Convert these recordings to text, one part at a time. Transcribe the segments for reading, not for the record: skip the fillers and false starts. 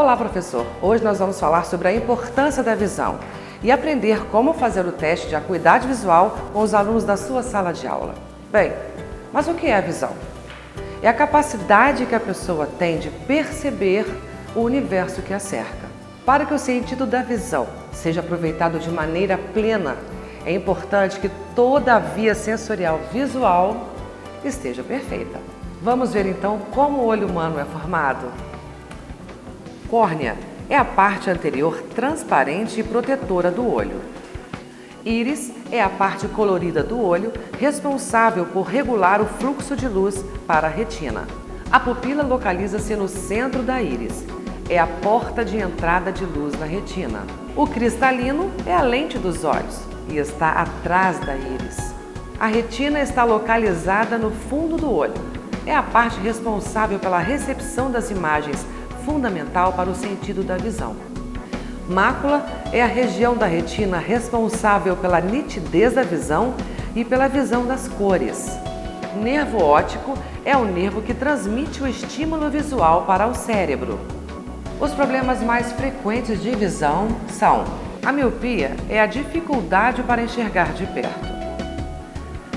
Olá, professor! Hoje nós vamos falar sobre a importância da visão e aprender como fazer o teste de acuidade visual com os alunos da sua sala de aula. Bem, mas o que é a visão? É a capacidade que a pessoa tem de perceber o universo que a cerca. Para que o sentido da visão seja aproveitado de maneira plena, é importante que toda a via sensorial visual esteja perfeita. Vamos ver então como o olho humano é formado? Córnea é a parte anterior transparente e protetora do olho. Íris é a parte colorida do olho, responsável por regular o fluxo de luz para a retina. A pupila localiza-se no centro da íris. É a porta de entrada de luz na retina. O cristalino é a lente dos olhos e está atrás da íris. A retina está localizada no fundo do olho. É a parte responsável pela recepção das imagens, fundamental para o sentido da visão. Mácula é a região da retina responsável pela nitidez da visão e pela visão das cores. Nervo óptico é o nervo que transmite o estímulo visual para o cérebro. Os problemas mais frequentes de visão são: a miopia é a dificuldade para enxergar de perto.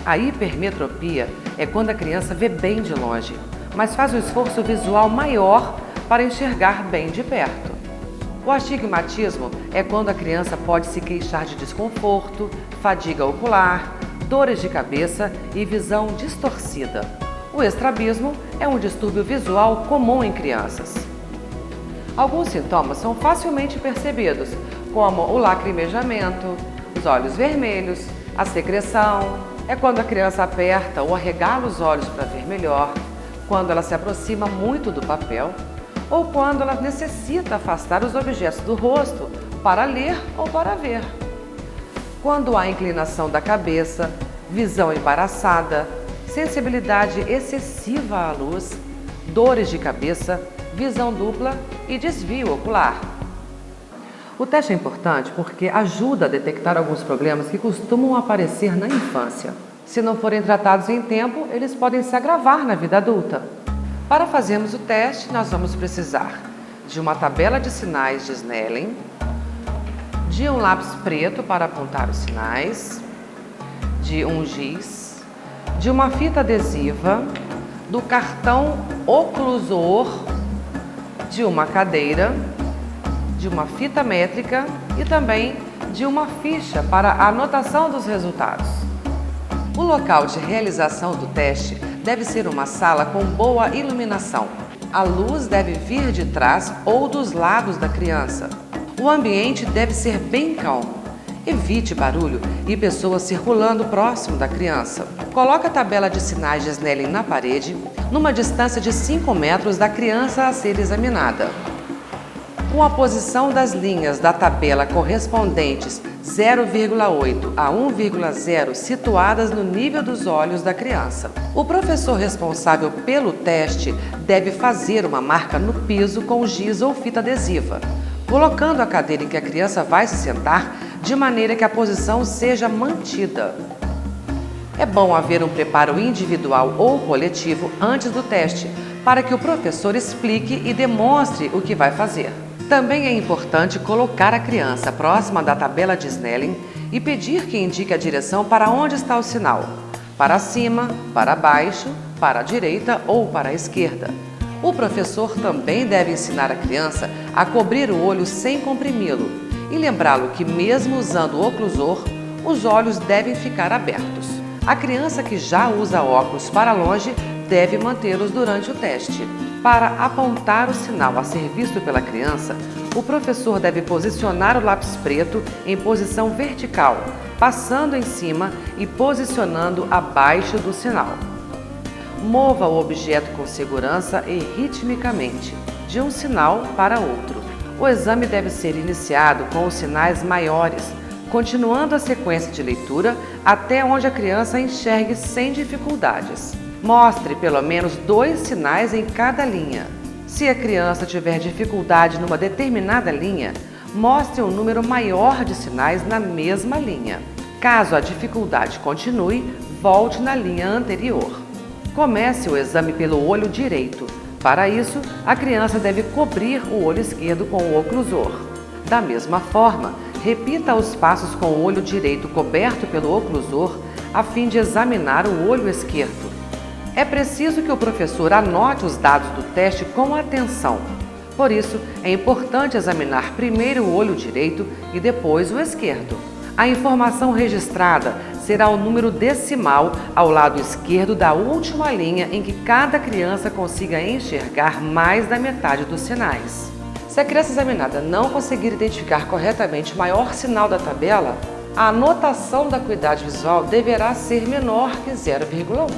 A hipermetropia é quando a criança vê bem de longe, mas faz um esforço visual maior para enxergar bem de perto. O astigmatismo é quando a criança pode se queixar de desconforto, fadiga ocular, dores de cabeça e visão distorcida. O estrabismo é um distúrbio visual comum em crianças. Alguns sintomas são facilmente percebidos, como o lacrimejamento, os olhos vermelhos, a secreção. É quando a criança aperta ou arregala os olhos para ver melhor, quando ela se aproxima muito do papel, ou quando ela necessita afastar os objetos do rosto para ler ou para ver. Quando há inclinação da cabeça, visão embaraçada, sensibilidade excessiva à luz, dores de cabeça, visão dupla e desvio ocular. O teste é importante porque ajuda a detectar alguns problemas que costumam aparecer na infância. Se não forem tratados em tempo, eles podem se agravar na vida adulta. Para fazermos o teste, nós vamos precisar de uma tabela de sinais de Snellen, de um lápis preto para apontar os sinais, de um giz, de uma fita adesiva, do cartão oclusor, de uma cadeira, de uma fita métrica e também de uma ficha para a anotação dos resultados. O local de realização do teste deve ser uma sala com boa iluminação. A luz deve vir de trás ou dos lados da criança. O ambiente deve ser bem calmo. Evite barulho e pessoas circulando próximo da criança. Coloque a tabela de sinais de Snellen na parede, numa distância de 5 metros da criança a ser examinada. Com a posição das linhas da tabela correspondentes 0,8 a 1,0 situadas no nível dos olhos da criança. O professor responsável pelo teste deve fazer uma marca no piso com giz ou fita adesiva, colocando a cadeira em que a criança vai se sentar de maneira que a posição seja mantida. É bom haver um preparo individual ou coletivo antes do teste, para que o professor explique e demonstre o que vai fazer. Também é importante colocar a criança próxima da tabela de Snellen e pedir que indique a direção para onde está o sinal, para cima, para baixo, para a direita ou para a esquerda. O professor também deve ensinar a criança a cobrir o olho sem comprimi-lo e lembrá-lo que, mesmo usando o oclusor, os olhos devem ficar abertos. A criança que já usa óculos para longe deve mantê-los durante o teste. Para apontar o sinal a ser visto pela criança, o professor deve posicionar o lápis preto em posição vertical, passando em cima e posicionando abaixo do sinal. Mova o objeto com segurança e ritmicamente, de um sinal para outro. O exame deve ser iniciado com os sinais maiores, continuando a sequência de leitura até onde a criança enxergue sem dificuldades. Mostre pelo menos 2 sinais em cada linha. Se a criança tiver dificuldade numa determinada linha, mostre um número maior de sinais na mesma linha. Caso a dificuldade continue, volte na linha anterior. Comece o exame pelo olho direito, Para isso, a criança deve cobrir o olho esquerdo com o oclusor. Da mesma forma, repita os passos com o olho direito coberto pelo oclusor a fim de examinar o olho esquerdo. É preciso que o professor anote os dados do teste com atenção. Por isso, é importante examinar primeiro o olho direito e depois o esquerdo. A informação registrada será o número decimal ao lado esquerdo da última linha em que cada criança consiga enxergar mais da metade dos sinais. Se a criança examinada não conseguir identificar corretamente o maior sinal da tabela, a anotação da acuidade visual deverá ser menor que 0,1.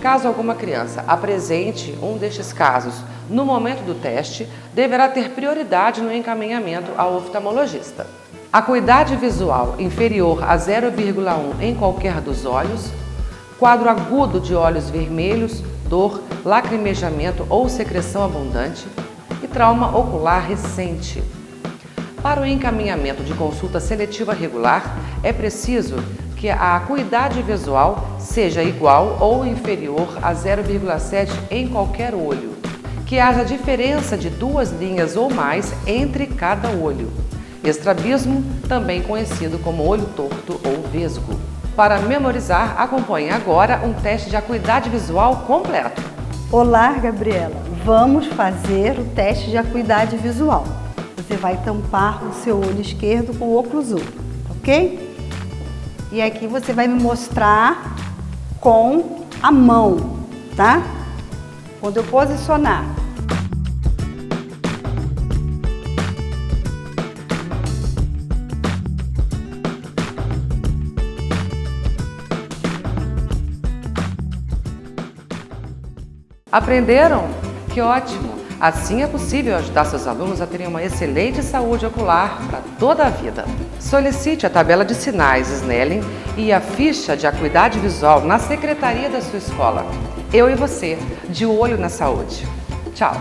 Caso alguma criança apresente um destes casos no momento do teste, deverá ter prioridade no encaminhamento ao oftalmologista. Acuidade visual inferior a 0,1 em qualquer dos olhos, quadro agudo de olhos vermelhos, dor, lacrimejamento ou secreção abundante e trauma ocular recente. Para o encaminhamento de consulta seletiva regular, é preciso que a acuidade visual seja igual ou inferior a 0,7 em qualquer olho, que haja diferença de 2 linhas ou mais entre cada olho. Estrabismo, também conhecido como olho torto ou vesgo. Para memorizar, acompanhe agora um teste de acuidade visual completo. Olá, Gabriela. Vamos fazer o teste de acuidade visual. Você vai tampar o seu olho esquerdo com o oclusor, ok? E aqui você vai me mostrar com a mão, tá? Quando eu posicionar. Aprenderam? Que ótimo! Assim é possível ajudar seus alunos a terem uma excelente saúde ocular para toda a vida. Solicite a tabela de sinais Snellen e a ficha de acuidade visual na secretaria da sua escola. Eu e você, de olho na saúde. Tchau!